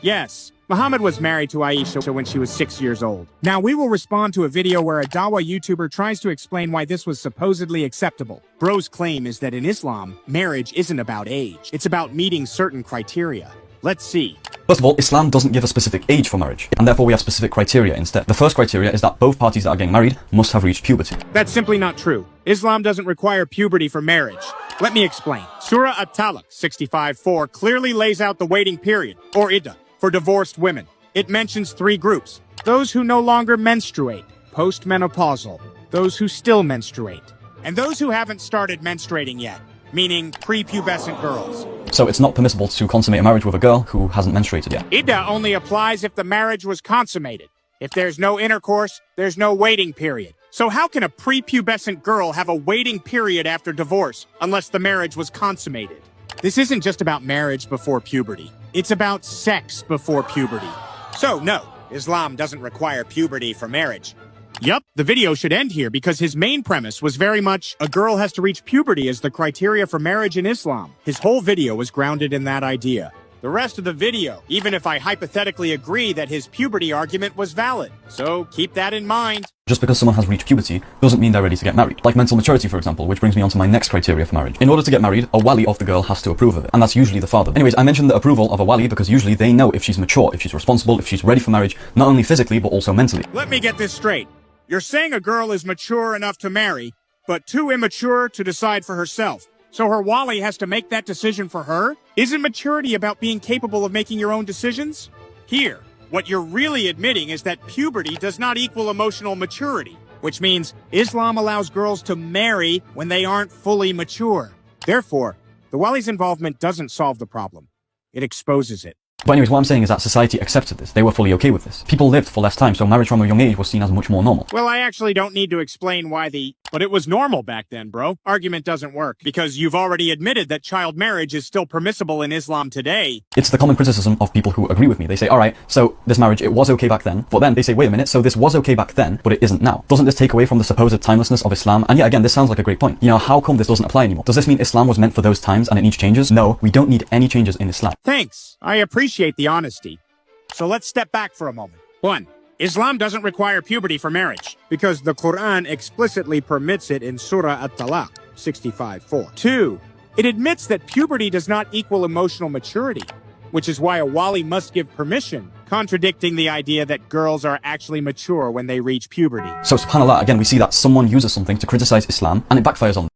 Yes, Muhammad was married to Aisha when she was 6 years old. Now we will respond to a video where a Dawa YouTuber tries to explain why this was supposedly acceptable. Bro's claim is that in Islam, marriage isn't about age. It's about meeting certain criteria. Let's see. First of all, Islam doesn't give a specific age for marriage, and therefore we have specific criteria instead. The first criteria is that both parties that are getting married must have reached puberty. That's simply not true. Islam doesn't require puberty for marriage. Let me explain. Surah At-Talaq 65:4 clearly lays out the waiting period, or iddah, for divorced women. It mentions 3 groups: those who no longer menstruate, postmenopausal, those who still menstruate, and those who haven't started menstruating yet, meaning prepubescent girls. So it's not permissible to consummate a marriage with a girl who hasn't menstruated yet. Iddah only applies if the marriage was consummated. If there's no intercourse, there's no waiting period. So how can a prepubescent girl have a waiting period after divorce unless the marriage was consummated? This isn't just about marriage before puberty. It's about sex before puberty. So no, Islam doesn't require puberty for marriage. Yup, the video should end here because his main premise was very much a girl has to reach puberty as the criteria for marriage in Islam. His whole video was grounded in that idea. The rest of the video, even if I hypothetically agree that his puberty argument was valid. So keep that in mind. Just because someone has reached puberty doesn't mean they're ready to get married. Like mental maturity, for example, which brings me on to my next criteria for marriage. In order to get married, a wali of the girl has to approve of it, and that's usually the father. Anyways, I mentioned the approval of a wali because usually they know if she's mature, if she's responsible, if she's ready for marriage, not only physically but also mentally. Let me get this straight. You're saying a girl is mature enough to marry, but too immature to decide for herself. So her wali has to make that decision for her? Isn't maturity about being capable of making your own decisions? Here, what you're really admitting is that puberty does not equal emotional maturity, which means Islam allows girls to marry when they aren't fully mature. Therefore, the wali's involvement doesn't solve the problem. It exposes it. But anyways, what I'm saying is that society accepted this. They were fully okay with this. People lived for less time, so marriage from a young age was seen as much more normal. Well, I actually don't need to explain why But it was normal back then, bro. Argument doesn't work, because you've already admitted that child marriage is still permissible in Islam today. It's the common criticism of people who agree with me. They say, alright, so this marriage, it was okay back then, but then they say, wait a minute, so this was okay back then, but it isn't now. Doesn't this take away from the supposed timelessness of Islam? And yeah, again, this sounds like a great point. You know, how come this doesn't apply anymore? Does this mean Islam was meant for those times and it needs changes? No, we don't need any changes in Islam. Thanks. I appreciate the honesty. So let's step back for a moment. 1. Islam doesn't require puberty for marriage, because the Quran explicitly permits it in Surah At-Talaq 65:4. 2. It admits that puberty does not equal emotional maturity, which is why a wali must give permission, contradicting the idea that girls are actually mature when they reach puberty. So subhanAllah, again, we see that someone uses something to criticize Islam and it backfires on them.